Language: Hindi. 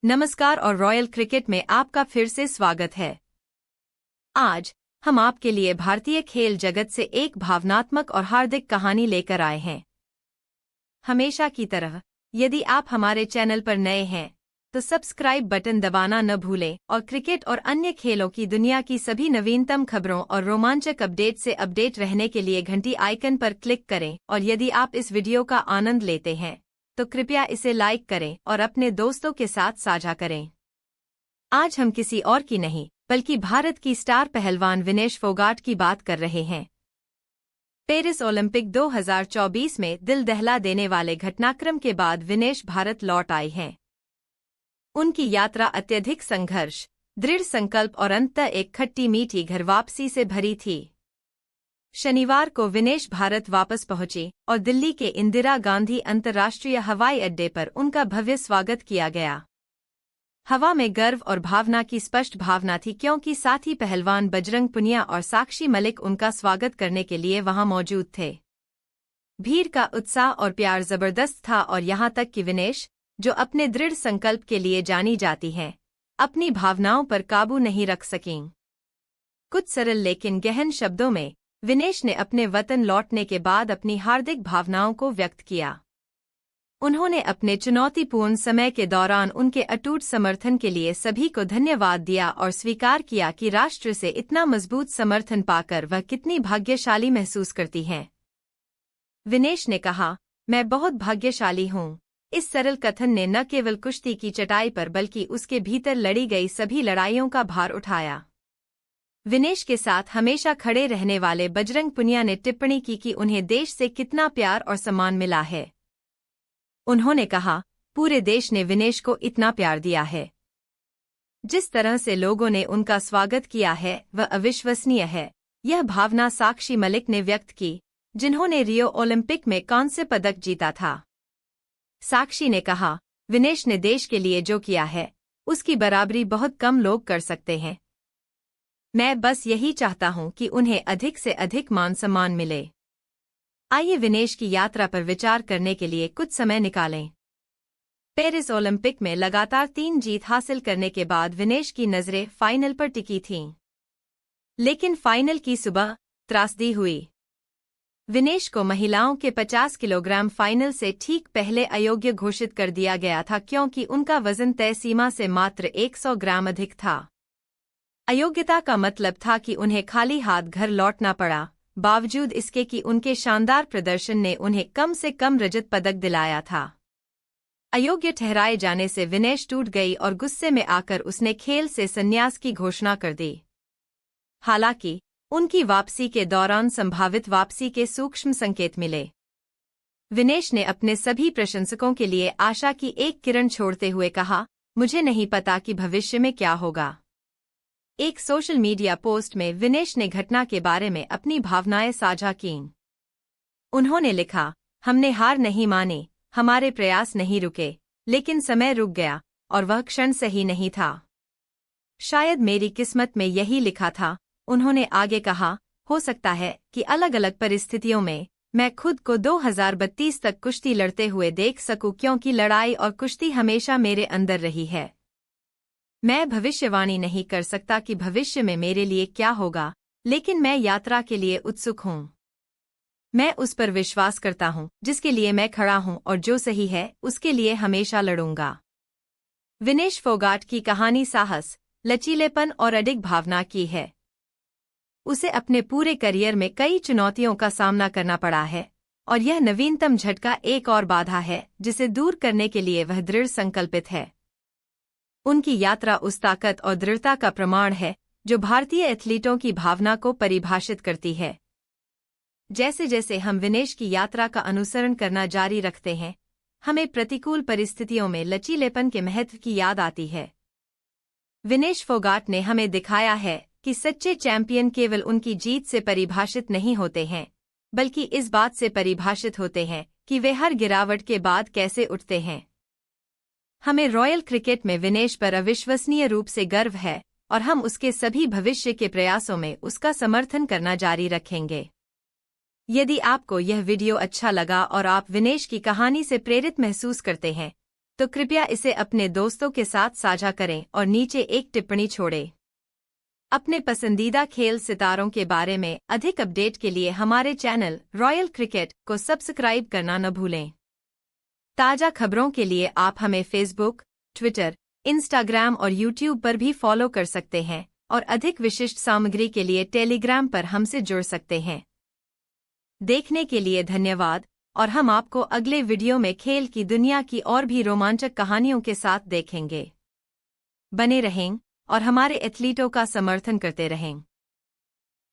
नमस्कार और रॉयल क्रिकेट में आपका फिर से स्वागत है। आज हम आपके लिए भारतीय खेल जगत से एक भावनात्मक और हार्दिक कहानी लेकर आए हैं। हमेशा की तरह, यदि आप हमारे चैनल पर नए हैं तो सब्सक्राइब बटन दबाना न भूलें और क्रिकेट और अन्य खेलों की दुनिया की सभी नवीनतम खबरों और रोमांचक अपडेट से अपडेट रहने के लिए घंटी आइकन पर क्लिक करें। और यदि आप इस वीडियो का आनंद लेते हैं तो कृपया इसे लाइक करें और अपने दोस्तों के साथ साझा करें। आज हम किसी और की नहीं बल्कि भारत की स्टार पहलवान विनेश फोगाट की बात कर रहे हैं। पेरिस ओलंपिक 2024 में दिल दहला देने वाले घटनाक्रम के बाद विनेश भारत लौट आए हैं। उनकी यात्रा अत्यधिक संघर्ष, दृढ़ संकल्प और अंततः एक खट्टी मीठी घर वापसी से भरी थी। शनिवार को विनेश भारत वापस पहुंचे और दिल्ली के इंदिरा गांधी अंतर्राष्ट्रीय हवाई अड्डे पर उनका भव्य स्वागत किया गया। हवा में गर्व और भावना की स्पष्ट भावना थी, क्योंकि साथी पहलवान बजरंग पुनिया और साक्षी मलिक उनका स्वागत करने के लिए वहां मौजूद थे। भीड़ का उत्साह और प्यार जबरदस्त था और यहां तक कि विनेश, जो अपने दृढ़ संकल्प के लिए जानी जाती हैं, अपनी भावनाओं पर काबू नहीं रख सकीं। कुछ सरल लेकिन गहन शब्दों में विनेश ने अपने वतन लौटने के बाद अपनी हार्दिक भावनाओं को व्यक्त किया। उन्होंने अपने चुनौतीपूर्ण समय के दौरान उनके अटूट समर्थन के लिए सभी को धन्यवाद दिया और स्वीकार किया कि राष्ट्र से इतना मजबूत समर्थन पाकर वह कितनी भाग्यशाली महसूस करती हैं। विनेश ने कहा, मैं बहुत भाग्यशाली हूँ। इस सरल कथन ने न केवल कुश्ती की चटाई पर बल्कि उसके भीतर लड़ी गई सभी लड़ाइयों का भार उठाया। विनेश के साथ हमेशा खड़े रहने वाले बजरंग पुनिया ने टिप्पणी की कि उन्हें देश से कितना प्यार और सम्मान मिला है। उन्होंने कहा, पूरे देश ने विनेश को इतना प्यार दिया है। जिस तरह से लोगों ने उनका स्वागत किया है वह अविश्वसनीय है। यह भावना साक्षी मलिक ने व्यक्त की, जिन्होंने रियो ओलंपिक में कांस्य पदक जीता था। साक्षी ने कहा, विनेश ने देश के लिए जो किया है उसकी बराबरी बहुत कम लोग कर सकते हैं। मैं बस यही चाहता हूं कि उन्हें अधिक से अधिक मान सम्मान मिले। आइए विनेश की यात्रा पर विचार करने के लिए कुछ समय निकालें। पेरिस ओलंपिक में लगातार 3 जीत हासिल करने के बाद विनेश की नजरें फाइनल पर टिकी थीं। लेकिन फाइनल की सुबह त्रासदी हुई। विनेश को महिलाओं के 50 किलोग्राम फाइनल से ठीक पहले अयोग्य घोषित कर दिया गया था, क्योंकि उनका वजन तय सीमा से मात्र 100 ग्राम अधिक था। अयोग्यता का मतलब था कि उन्हें खाली हाथ घर लौटना पड़ा, बावजूद इसके कि उनके शानदार प्रदर्शन ने उन्हें कम से कम रजत पदक दिलाया था। अयोग्य ठहराए जाने से विनेश टूट गई और गुस्से में आकर उसने खेल से संन्यास की घोषणा कर दी। हालांकि उनकी वापसी के दौरान संभावित वापसी के सूक्ष्म संकेत मिले। विनेश ने अपने सभी प्रशंसकों के लिए आशा की एक किरण छोड़ते हुए कहा, मुझे नहीं पता कि भविष्य में क्या होगा। एक सोशल मीडिया पोस्ट में विनेश ने घटना के बारे में अपनी भावनाएं साझा कीं। उन्होंने लिखा, हमने हार नहीं मानी, हमारे प्रयास नहीं रुके, लेकिन समय रुक गया और वह क्षण सही नहीं था। शायद मेरी किस्मत में यही लिखा था। उन्होंने आगे कहा, हो सकता है कि अलग अलग परिस्थितियों में मैं खुद को 2032 तक कुश्ती लड़ते हुए देख सकूं, क्योंकि लड़ाई और कुश्ती हमेशा मेरे अंदर रही है। मैं भविष्यवाणी नहीं कर सकता कि भविष्य में मेरे लिए क्या होगा, लेकिन मैं यात्रा के लिए उत्सुक हूँ। मैं उस पर विश्वास करता हूँ जिसके लिए मैं खड़ा हूँ और जो सही है उसके लिए हमेशा लड़ूंगा। विनेश फोगाट की कहानी साहस, लचीलेपन और अडिग भावना की है। उसे अपने पूरे करियर में कई चुनौतियों का सामना करना पड़ा है और यह नवीनतम झटका एक और बाधा है जिसे दूर करने के लिए वह दृढ़ संकल्पित है। उनकी यात्रा उस ताकत और दृढ़ता का प्रमाण है जो भारतीय एथलीटों की भावना को परिभाषित करती है। जैसे जैसे हम विनेश की यात्रा का अनुसरण करना जारी रखते हैं, हमें प्रतिकूल परिस्थितियों में लचीलेपन के महत्व की याद आती है। विनेश फोगाट ने हमें दिखाया है कि सच्चे चैंपियन केवल उनकी जीत से परिभाषित नहीं होते हैं, बल्कि इस बात से परिभाषित होते हैं कि वे हर गिरावट के बाद कैसे उठते हैं। हमें रॉयल क्रिकेट में विनेश पर अविश्वसनीय रूप से गर्व है और हम उसके सभी भविष्य के प्रयासों में उसका समर्थन करना जारी रखेंगे। यदि आपको यह वीडियो अच्छा लगा और आप विनेश की कहानी से प्रेरित महसूस करते हैं, तो कृपया इसे अपने दोस्तों के साथ साझा करें और नीचे एक टिप्पणी छोड़ें। अपने पसंदीदा खेल सितारों के बारे में अधिक अपडेट के लिए हमारे चैनल रॉयल क्रिकेट को सब्सक्राइब करना न भूलें। ताज़ा खबरों के लिए आप हमें फेसबुक, ट्विटर, इंस्टाग्राम और यूट्यूब पर भी फॉलो कर सकते हैं और अधिक विशिष्ट सामग्री के लिए टेलीग्राम पर हमसे जुड़ सकते हैं। देखने के लिए धन्यवाद और हम आपको अगले वीडियो में खेल की दुनिया की और भी रोमांचक कहानियों के साथ देखेंगे। बने रहें और हमारे एथलीटों का समर्थन करते रहें।